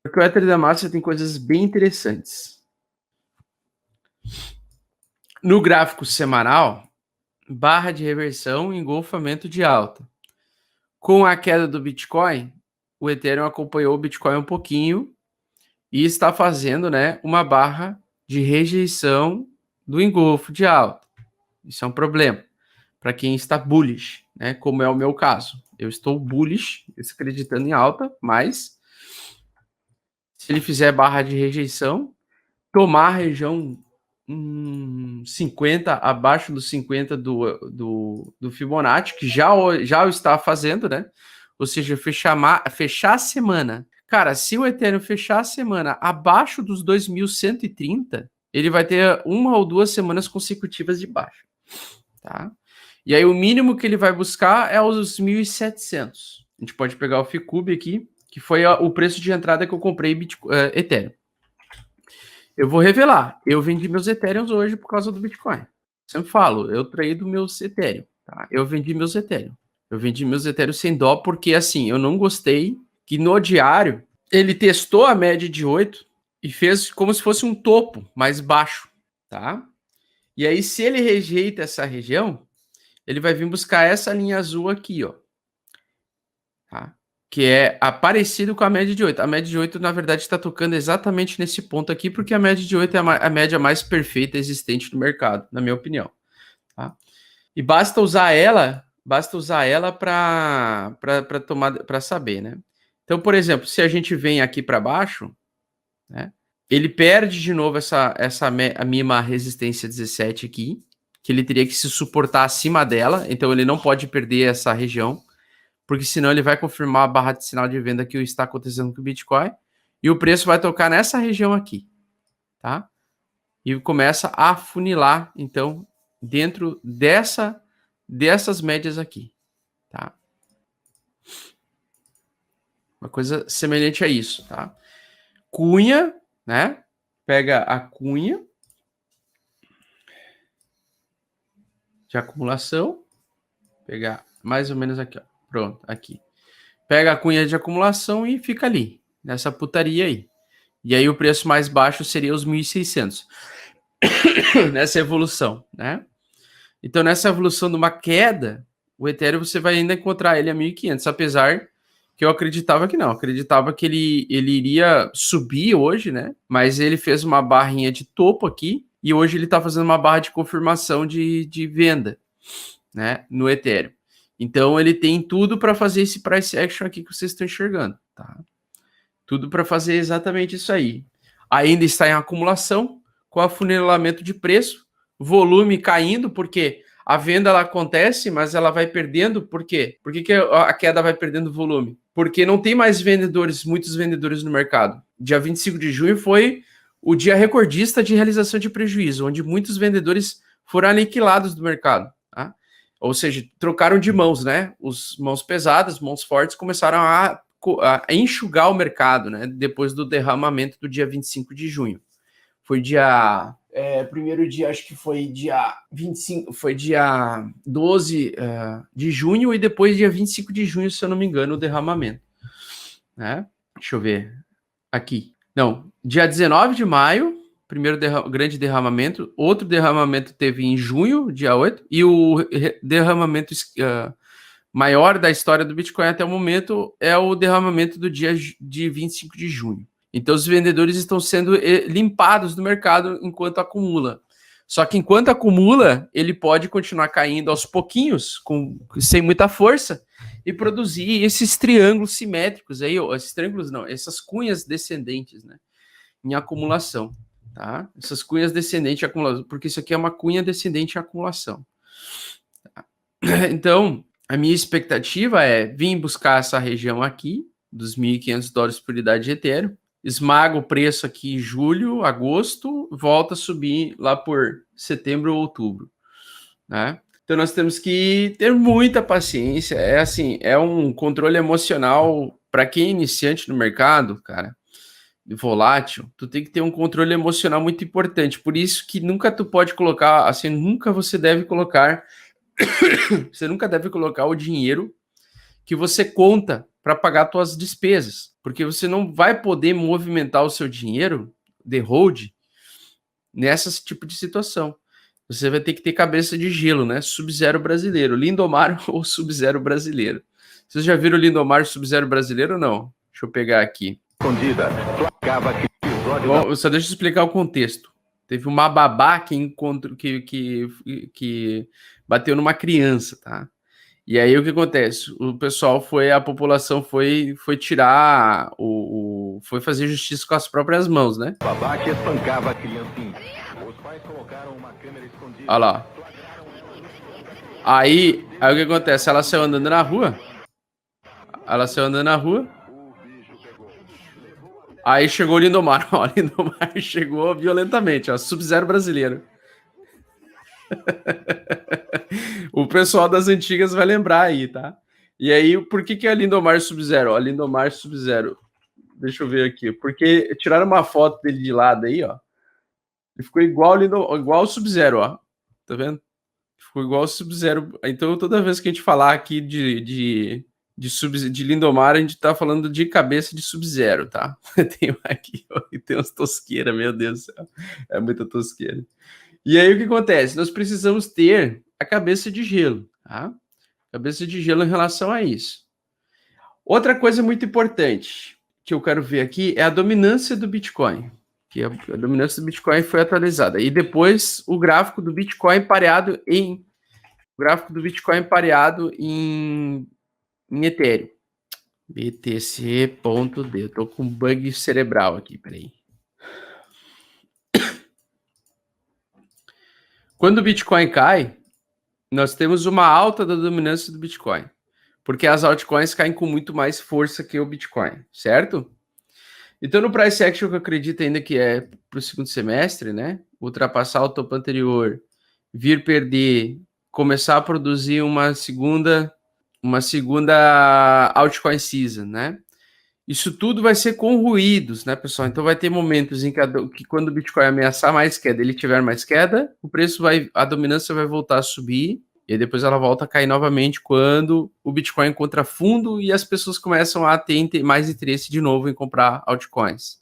Porque o Ether da Massa tem coisas bem interessantes. No gráfico semanal, barra de reversão, engolfamento de alta. Com a queda do Bitcoin, o Ethereum acompanhou o Bitcoin um pouquinho e está fazendo, né, uma barra de rejeição do engolfo de alta. Isso é um problema para quem está bullish, né, como é o meu caso. Eu estou bullish, acreditando em alta, mas se ele fizer barra de rejeição, tomar a região 50, abaixo dos 50 do Fibonacci, que já o está fazendo, né? Ou seja, fechar a semana. Cara, se o Ethereum fechar a semana abaixo dos 2.130, ele vai ter 1 ou 2 semanas consecutivas de baixa, tá? E aí o mínimo que ele vai buscar é os 1.700. A gente pode pegar o Ficube aqui, que foi o preço de entrada que eu comprei Ethereum. Eu vou revelar. Eu vendi meus Ethereums hoje por causa do Bitcoin. Sempre falo, eu traído meus Ethereum. Tá? Eu vendi meus Ethereum. Eu vendi meus Ethereum sem dó, porque assim, eu não gostei que no diário ele testou a média de 8 e fez como se fosse um topo mais baixo, tá? E aí, se ele rejeita essa região, ele vai vir buscar essa linha azul aqui, ó. Tá? Que é parecido com a média de 8. A média de 8, na verdade, está tocando exatamente nesse ponto aqui, porque a média de 8 é a média mais perfeita existente no mercado, na minha opinião. Tá? E basta usar ela para saber, né? Então, por exemplo, se a gente vem aqui para baixo, né, ele perde de novo a mínima resistência 17 aqui, que ele teria que se suportar acima dela, então ele não pode perder essa região, porque senão ele vai confirmar a barra de sinal de venda que está acontecendo com o Bitcoin, e o preço vai tocar nessa região aqui, tá? E começa a funilar, então, dentro dessas médias aqui, tá? Uma coisa semelhante a isso, tá? Cunha, né? Pega a cunha de acumulação, pegar mais ou menos aqui, ó. Pronto, aqui. Pega a cunha de acumulação e fica ali, nessa putaria aí. E aí o preço mais baixo seria os 1.600 nessa evolução, né? Então, nessa evolução de uma queda, o Ethereum você vai ainda encontrar ele a 1.500, apesar que eu acreditava que não. Acreditava que ele iria subir hoje, né? Mas ele fez uma barrinha de topo aqui e hoje ele está fazendo uma barra de confirmação de venda, né? No Ethereum. Então, ele tem tudo para fazer esse price action aqui que vocês estão enxergando, tá? Tudo para fazer exatamente isso aí. Ainda está em acumulação, com afunilamento de preço, volume caindo, porque a venda ela acontece, mas ela vai perdendo. Por quê? Por que a queda vai perdendo volume? Porque não tem mais vendedores, muitos vendedores no mercado. Dia 25 de junho foi o dia recordista de realização de prejuízo, onde muitos vendedores foram aniquilados do mercado. Tá? Ou seja, trocaram de mãos, né? Os mãos pesadas, mãos fortes, começaram a enxugar o mercado, né? Depois do derramamento do dia 25 de junho. Foi primeiro dia, acho que foi dia 25, foi dia 12 de junho e depois dia 25 de junho, se eu não me engano, o derramamento. Né? Deixa eu ver. Aqui. Não, dia 19 de maio, primeiro grande derramamento. Outro derramamento teve em junho, dia 8, e o derramamento maior da história do Bitcoin até o momento é o derramamento do dia de 25 de junho. Então, os vendedores estão sendo limpados do mercado enquanto acumula. Só que enquanto acumula, ele pode continuar caindo aos pouquinhos, sem muita força, e produzir esses triângulos simétricos aí, esses triângulos não, essas cunhas descendentes, né, em acumulação, tá? Essas cunhas descendentes em acumulação, porque isso aqui é uma cunha descendente em acumulação. Tá? Então, a minha expectativa é vir buscar essa região aqui, dos $1.500 por unidade de Ethereum, esmaga o preço aqui em julho, agosto, volta a subir lá por setembro ou outubro, né? Então nós temos que ter muita paciência, é um controle emocional para quem é iniciante no mercado, cara, volátil, tu tem que ter um controle emocional muito importante, por isso que nunca tu pode colocar, assim, você nunca deve colocar o dinheiro que você conta para pagar suas despesas, Porque você não vai poder movimentar o seu dinheiro, de hold, nessa tipo de situação. Você vai ter que ter cabeça de gelo, né? Sub-Zero brasileiro. Lindomar ou Sub-Zero brasileiro. Vocês já viram o Lindomar Sub-Zero brasileiro ou não? Deixa eu pegar aqui. Bom, só deixa eu explicar o contexto. Teve uma babá que bateu numa criança, tá? E aí o que acontece? O pessoal a população foi tirar foi fazer justiça com as próprias mãos, né? Babá que espancava a criancinha. Os pais colocaram uma câmera escondida. Olha lá. Aí o que acontece? Ela saiu andando na rua. Aí chegou o Lindomar. Ó, o Lindomar chegou violentamente, ó. Sub-Zero brasileiro. O pessoal das antigas vai lembrar aí, tá? E aí, por que é Lindomar Sub-Zero? Ó, Lindomar Sub-Zero. Deixa eu ver aqui. Porque tiraram uma foto dele de lado aí, ó. Ele ficou igual o Sub-Zero, ó. Tá vendo? Ficou igual o Sub-Zero. Então, toda vez que a gente falar aqui de Lindomar, a gente tá falando de cabeça de Sub-Zero, tá? Tem aqui, ó, e tem umas tosqueiras, meu Deus do céu. É muita tosqueira. E aí, o que acontece? Nós precisamos ter a cabeça de gelo, tá? Cabeça de gelo em relação a isso. Outra coisa muito importante que eu quero ver aqui é a dominância do Bitcoin. Que a dominância do Bitcoin foi atualizada. E depois o gráfico do Bitcoin pareado em Ethereum. BTC.D. Eu tô com um bug cerebral aqui, peraí. Quando o Bitcoin cai, nós temos uma alta da dominância do Bitcoin. Porque as altcoins caem com muito mais força que o Bitcoin, certo? Então, no price action, que eu acredito ainda que é para o segundo semestre, né? Ultrapassar o topo anterior, vir perder, começar a produzir uma segunda altcoin season, né? Isso tudo vai ser com ruídos, né, pessoal? Então vai ter momentos em que quando o Bitcoin ameaçar mais queda, ele tiver mais queda, a dominância vai voltar a subir, e depois ela volta a cair novamente quando o Bitcoin encontra fundo e as pessoas começam a ter mais interesse de novo em comprar altcoins.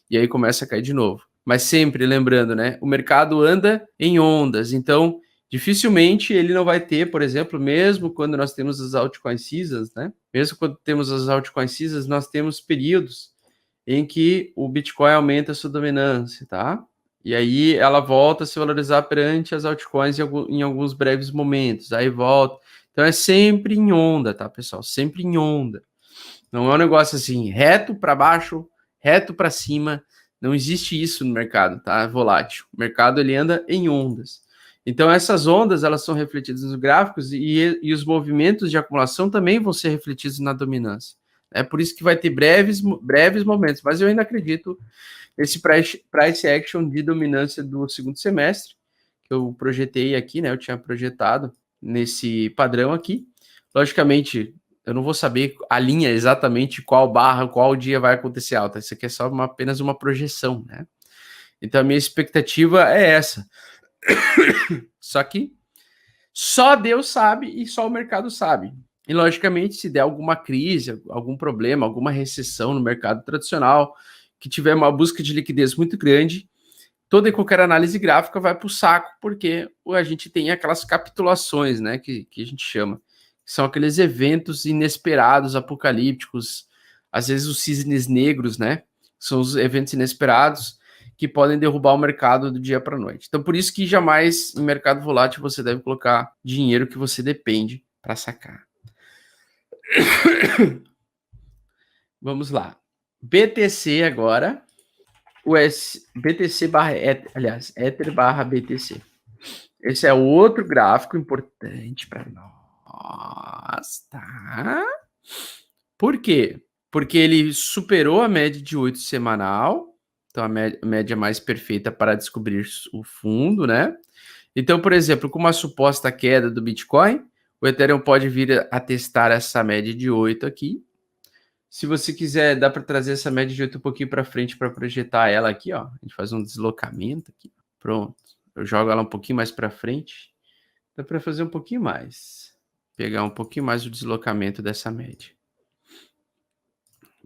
E aí começa a cair de novo. Mas sempre lembrando, né? O mercado anda em ondas, então dificilmente ele não vai ter, por exemplo, mesmo quando nós temos as altcoin seasons, né? Mesmo quando temos as altcoin seasons, nós temos períodos em que o Bitcoin aumenta a sua dominância, tá? E aí ela volta a se valorizar perante as altcoins em alguns breves momentos, aí volta. Então é sempre em onda, tá, pessoal? Sempre em onda. Não é um negócio assim, reto para baixo, reto para cima. Não existe isso no mercado, tá? Volátil. O mercado ele anda em ondas. Então essas ondas elas são refletidas nos gráficos e os movimentos de acumulação também vão ser refletidos na dominância. É por isso que vai ter breves momentos, mas eu ainda acredito nesse price action de dominância do segundo semestre, que eu projetei aqui, né? Eu tinha projetado nesse padrão aqui. Logicamente, eu não vou saber a linha exatamente qual dia vai acontecer alta. Isso aqui é só apenas uma projeção, né? Então a minha expectativa é essa. Só que só Deus sabe e só o mercado sabe. E logicamente, se der alguma crise, algum problema, alguma recessão no mercado tradicional, que tiver uma busca de liquidez muito grande, toda e qualquer análise gráfica vai para o saco, porque a gente tem aquelas capitulações, né, que a gente chama. São aqueles eventos inesperados, apocalípticos, às vezes os cisnes negros, né? São os eventos inesperados que podem derrubar o mercado do dia para a noite. Então, por isso que jamais em mercado volátil você deve colocar dinheiro que você depende para sacar. Vamos lá. BTC agora. BTC barra Ether, aliás, Ether barra BTC. Esse é outro gráfico importante para nós, tá? Por quê? Porque ele superou a média de 8 semanal, então a média mais perfeita para descobrir o fundo, né? Então, por exemplo, com uma suposta queda do Bitcoin, o Ethereum pode vir a testar essa média de 8 aqui. Se você quiser, dá para trazer essa média de 8 um pouquinho para frente para projetar ela aqui, ó. A gente faz um deslocamento aqui. Pronto. Eu jogo ela um pouquinho mais para frente. Dá para fazer um pouquinho mais. Pegar um pouquinho mais o deslocamento dessa média.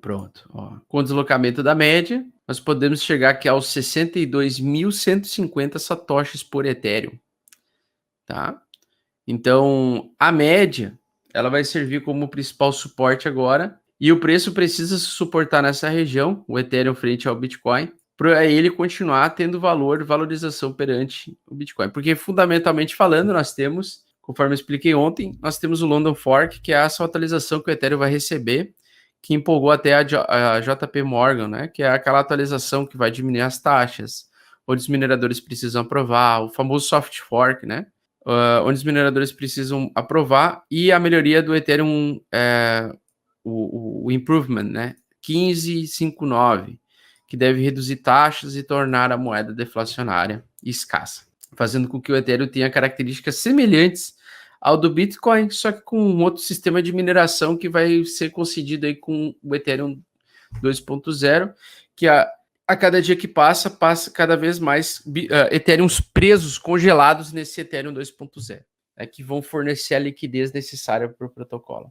Pronto. Ó. Com o deslocamento da média, nós podemos chegar aqui aos 62.150 satoshis por Ethereum. Tá? Então, a média, ela vai servir como principal suporte agora, e o preço precisa se suportar nessa região, o Ethereum frente ao Bitcoin, para ele continuar tendo valorização perante o Bitcoin. Porque, fundamentalmente falando, nós temos, conforme eu expliquei ontem, nós temos o London Fork, que é essa atualização que o Ethereum vai receber, que empolgou até a JP Morgan, né? Que é aquela atualização que vai diminuir as taxas, onde os mineradores precisam aprovar, o famoso soft fork, né? Onde os mineradores precisam aprovar, e a melhoria do Ethereum, o improvement, né? 1559, que deve reduzir taxas e tornar a moeda deflacionária e escassa, fazendo com que o Ethereum tenha características semelhantes ao do Bitcoin, só que com um outro sistema de mineração que vai ser concedido aí com o Ethereum 2.0, que a cada dia que passa cada vez mais Ethereums presos, congelados nesse Ethereum 2.0, que vão fornecer a liquidez necessária para o protocolo.